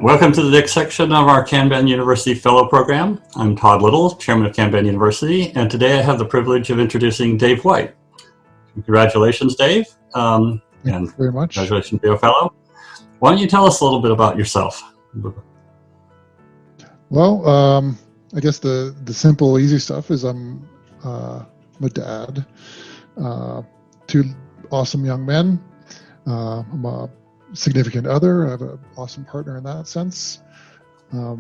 Welcome to the next section of our Kanban University Fellow Program. I'm Todd Little, Chairman of Kanban University, and today I have the privilege of introducing Dave White. Congratulations, Dave. Thank you very much. Congratulations, to be a fellow. Why don't you tell us a little bit about yourself? Well, I guess the simple, easy stuff is I'm a dad, two awesome young men. I'm a significant other. I have an awesome partner in that sense. I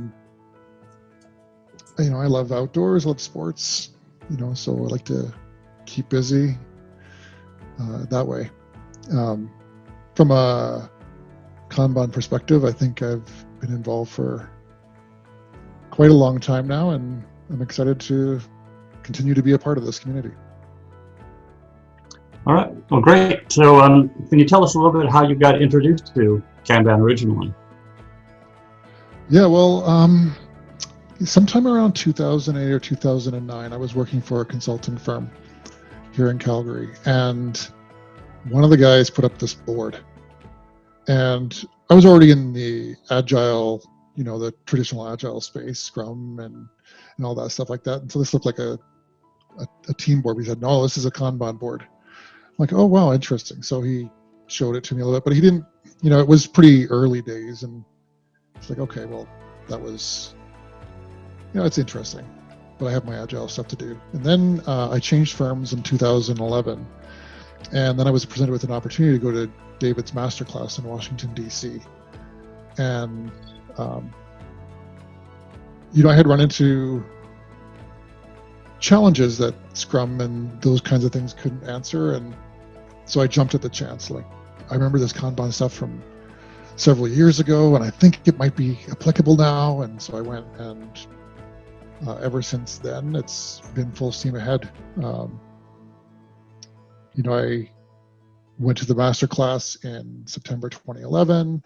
love outdoors, love sports, so I like to keep busy that way. From a Kanban perspective, I think I've been involved for quite a long time now, and I'm excited to continue to be a part of this community. All right, well, great. So can you tell us a little bit how you got introduced to Kanban originally? Yeah, well, sometime around 2008 or 2009, I was working for a consulting firm here in Calgary, and one of the guys put up this board. And I was already in the agile, the traditional agile space, Scrum and all that stuff like that. And so this looked like a team board. We said, no, this is a Kanban board. I'm like, oh, wow, interesting. So he showed it to me a little bit, but he didn't, it was pretty early days. And it's like, okay, well, that was, it's interesting, but I have my agile stuff to do. And then I changed firms in 2011. And then I was presented with an opportunity to go to David's masterclass in Washington, D.C. And, I had run into challenges that Scrum and those kinds of things couldn't answer. And so I jumped at the chance. Like, I remember this Kanban stuff from several years ago, and I think it might be applicable now. And so I went, and ever since then, it's been full steam ahead. I went to the master class in September 2011,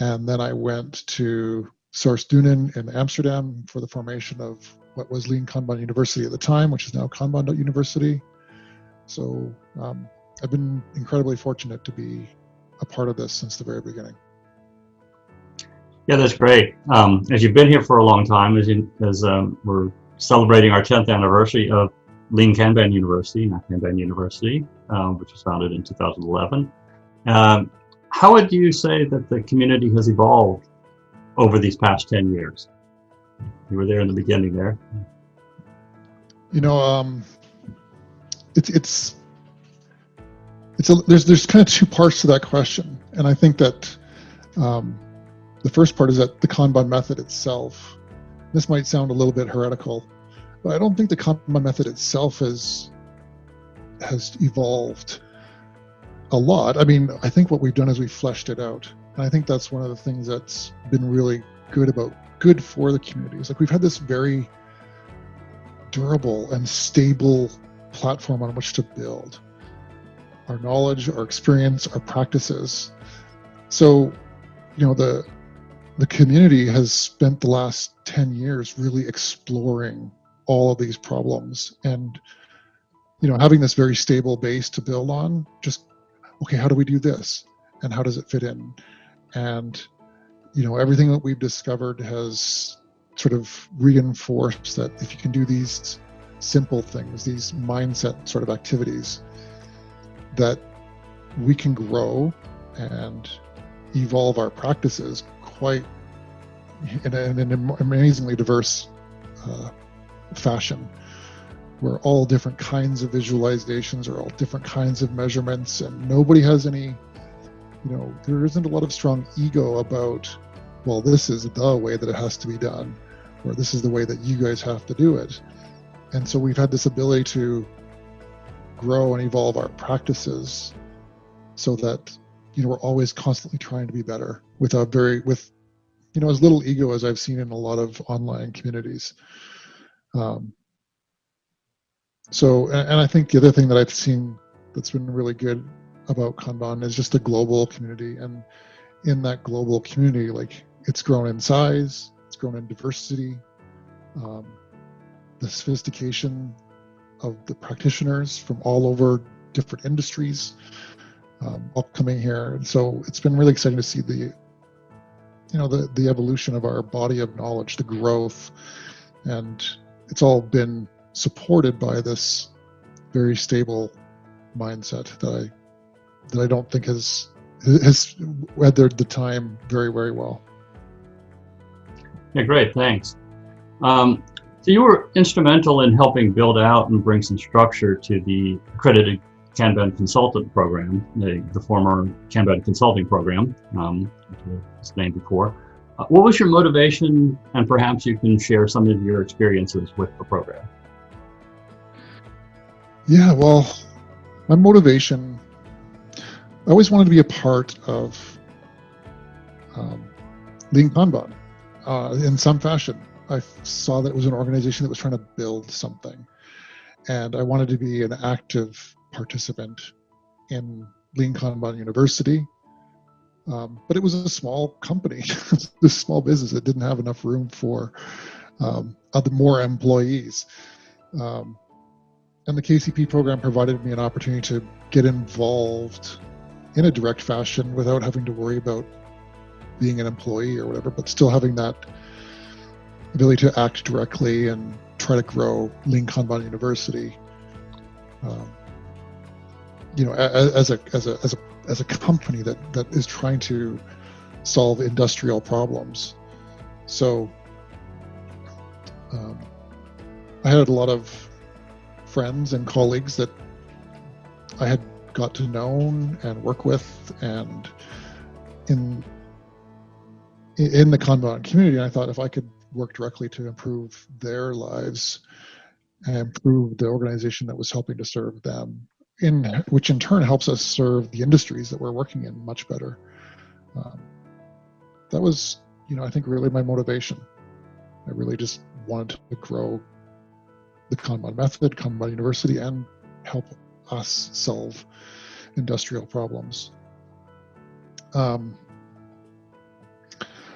and then I went to Source Dunen in Amsterdam for the formation of what was Lean Kanban University at the time, which is now Kanban University. So I've been incredibly fortunate to be a part of this since the very beginning. Yeah, that's great. As you've been here for a long time, as we're celebrating our 10th anniversary of Lean Kanban University, not Kanban University, which was founded in 2011. How would you say that the community has evolved over these past 10 years? You were there in the beginning there. There's kind of two parts to that question. And I think that the first part is that the Kanban method itself, this might sound a little bit heretical, but I don't think the Kanban method itself has evolved a lot. I mean, I think what we've done is we've fleshed it out. And I think that's one of the things that's been really good for the community. It's like we've had this very durable and stable platform on which to build our knowledge, our experience, our practices. So, the community has spent the last 10 years really exploring all of these problems, and having this very stable base to build on. Just, okay, how do we do this, and how does it fit in? And everything that we've discovered has sort of reinforced that if you can do these simple things, these mindset sort of activities, that we can grow and evolve our practices quite in an amazingly diverse fashion, where all different kinds of visualizations are all different kinds of measurements, and nobody has any, there isn't a lot of strong ego about, well, this is the way that it has to be done, or this is the way that you guys have to do it. And so we've had this ability to grow and evolve our practices so that, we're always constantly trying to be better with as little ego as I've seen in a lot of online communities. So I think the other thing that I've seen that's been really good about Kanban is just the global community. And in that global community, like, it's grown in size, it's grown in diversity, the sophistication of the practitioners from all over different industries all coming here. And so it's been really exciting to see the the evolution of our body of knowledge, the growth, and it's all been supported by this very stable mindset that I don't think has weathered the time very, very well. Yeah, great, thanks. So you were instrumental in helping build out and bring some structure to the accredited Kanban consultant program, the former Kanban consulting program, which was named before. What was your motivation, and perhaps you can share some of your experiences with the program? Yeah, well, my motivation, I always wanted to be a part of Lean Kanban in some fashion. I saw that it was an organization that was trying to build something, and I wanted to be an active participant in Lean Kanban University. But it was a small company, a small business. It didn't have enough room for more employees. And the KCP program provided me an opportunity to get involved in a direct fashion without having to worry about being an employee or whatever, but still having that ability to act directly and try to grow Lean Kanban University. As a company that is trying to solve industrial problems. So I had a lot of friends and colleagues that I had got to know and work with, and in the Kanban community, and I thought if I could work directly to improve their lives and improve the organization that was helping to serve them, which in turn helps us serve the industries that we're working in much better. That was, I think really my motivation. I really just wanted to grow the Kanban method, Kanban University, and help us solve industrial problems. I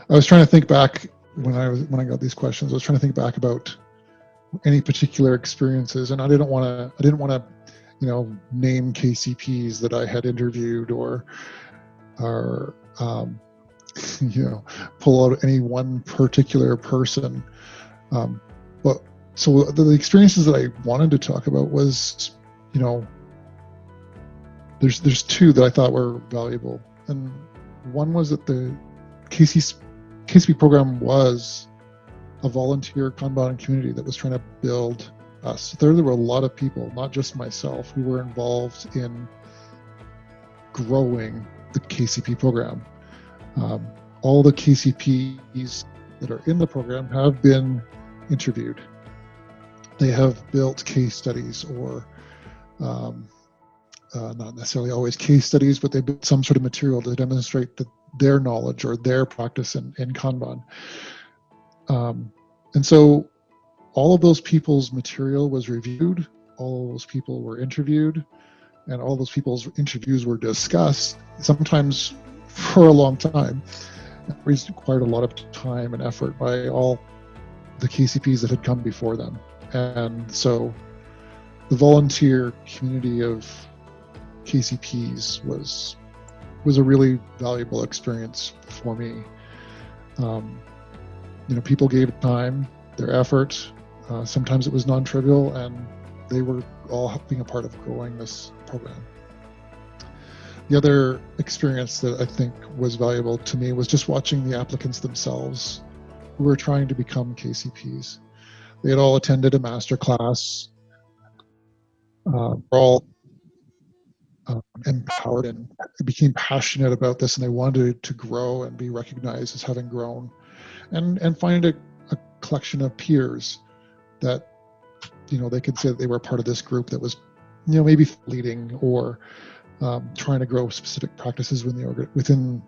was trying to think back when I got these questions. I was trying to think back about any particular experiences, and I didn't want to name KCPs that I had interviewed or pull out any one particular person. But so the experiences that I wanted to talk about was, there's two that I thought were valuable. And one was that the KCP program was a volunteer Kanban community that was trying to build us. There were a lot of people, not just myself, who were involved in growing the KCP program. All the KCPs that are in the program have been interviewed. They have built case studies, or not necessarily always case studies, but they built some sort of material to demonstrate their knowledge or their practice in Kanban. And so all of those people's material was reviewed, all of those people were interviewed, and all those people's interviews were discussed, sometimes for a long time. It required a lot of time and effort by all the KCPs that had come before them. And so the volunteer community of KCPs was a really valuable experience for me. People gave time, their effort. Sometimes it was non-trivial, and they were all being a part of growing this program. The other experience that I think was valuable to me was just watching the applicants themselves who were trying to become KCPs. They had all attended a master class, were all empowered and became passionate about this, and they wanted to grow and be recognized as having grown, and find a collection of peers that they could say that they were part of this group that was maybe leading or trying to grow specific practices within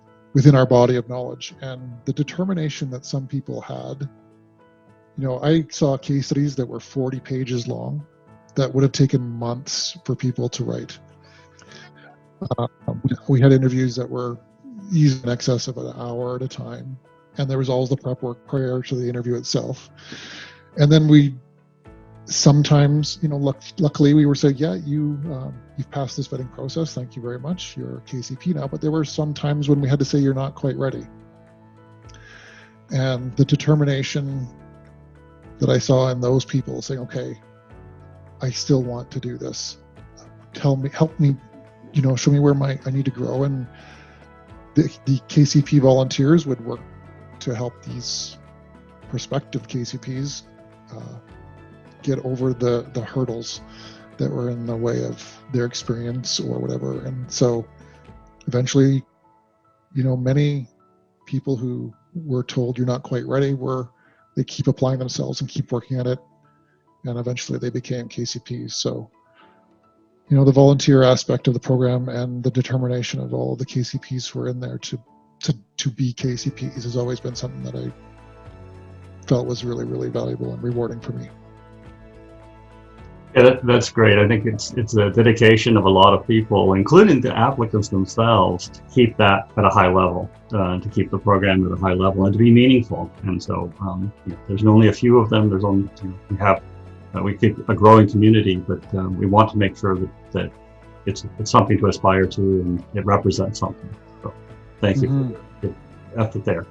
our body of knowledge. And the determination that some people had, I saw case studies that were 40 pages long that would have taken months for people to write. We had interviews that were easily in excess of an hour at a time, and there was always the prep work prior to the interview itself. And then we sometimes, luckily we were saying, yeah, you've passed this vetting process. Thank you very much. You're a KCP now. But there were some times when we had to say, you're not quite ready. And the determination that I saw in those people saying, okay, I still want to do this. Help me, show me where I need to grow. And the KCP volunteers would work to help these prospective KCPs get over the hurdles that were in the way of their experience or whatever. And so eventually, many people who were told you're not quite ready they keep applying themselves and keep working at it. And eventually they became KCPs. So, the volunteer aspect of the program and the determination of all the KCPs who are in there to be KCPs has always been something that I felt was really, really valuable and rewarding for me. Yeah, that's great. I think it's a dedication of a lot of people, including the applicants themselves, to keep that at a high level, to keep the program at a high level, and to be meaningful. And so there's only a few of them. There's only we keep a growing community, but we want to make sure that it's something to aspire to and it represents something. So thank you for the effort there.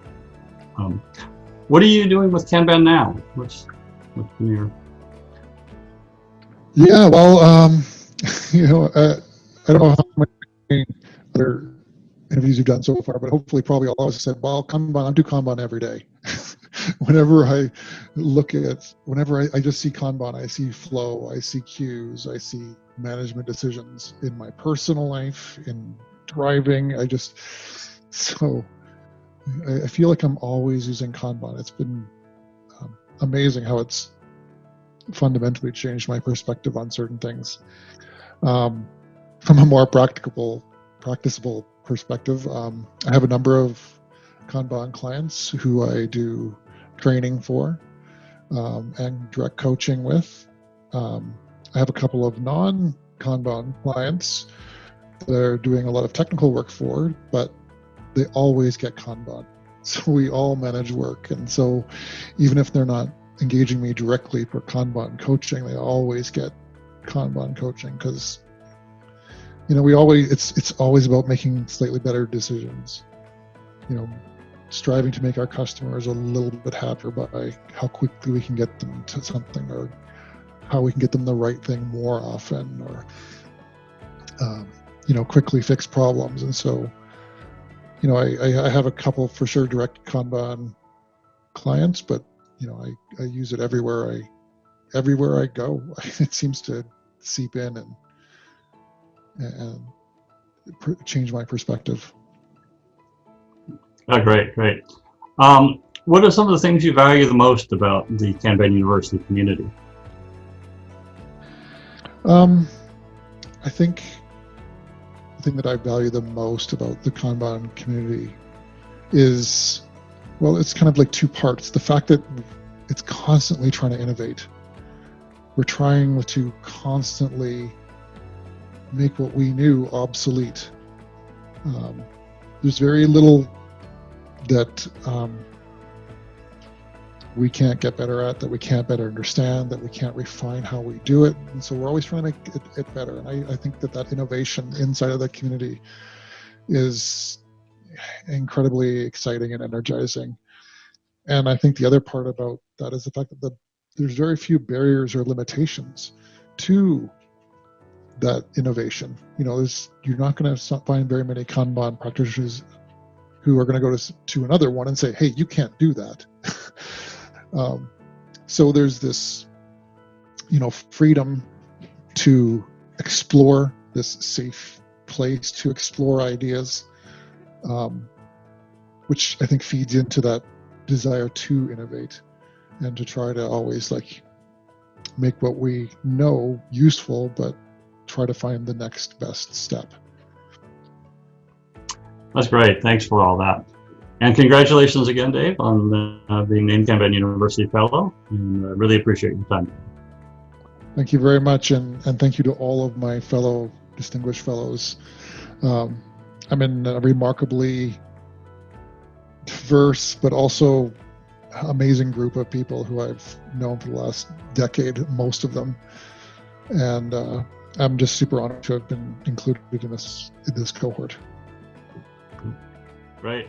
What are you doing with Kanban now? What's your... Yeah, well, I don't know how many other interviews you've done so far, but hopefully probably all of us said, well, Kanban, I do Kanban every day. Whenever I I just see Kanban, I see flow, I see cues, I see management decisions in my personal life, in driving. I feel like I'm always using Kanban. It's been amazing how it's fundamentally changed my perspective on certain things. From a more practicable perspective, I have a number of Kanban clients who I do training for and direct coaching with. I have a couple of non-Kanban clients that are doing a lot of technical work for, but they always get Kanban. So we all manage work. And so even if they're not engaging me directly for Kanban coaching, they always get Kanban coaching because it's always about making slightly better decisions, striving to make our customers a little bit happier by how quickly we can get them to something, or how we can get them the right thing more often, or quickly fix problems. And so I have a couple for sure direct Kanban clients, but I use it everywhere I go. It seems to seep in and change my perspective. Oh, great. What are some of the things you value the most about the Kanban University community? I think the thing that I value the most about the Kanban community is, well, it's kind of like two parts. The fact that it's constantly trying to innovate. We're trying to constantly make what we knew obsolete. There's very little that we can't get better at, that we can't better understand, that we can't refine how we do it. And so we're always trying to make it better. And I think that innovation inside of the community is incredibly exciting and energizing. And I think the other part about that is the fact that there's very few barriers or limitations to that innovation. You're not going to find very many Kanban practitioners who are going to go to another one and say, hey, you can't do that. So there's this, freedom to explore, this safe place to explore ideas, which I think feeds into that desire to innovate and to try to always make what we know useful, but try to find the next best step. That's great. Thanks for all that. And congratulations again, Dave, on being named Kanban University Fellow. And I really appreciate your time. Thank you very much. And thank you to all of my fellow distinguished fellows. I'm in a remarkably diverse, but also amazing group of people who I've known for the last decade, most of them. And I'm just super honored to have been included in this cohort. Great.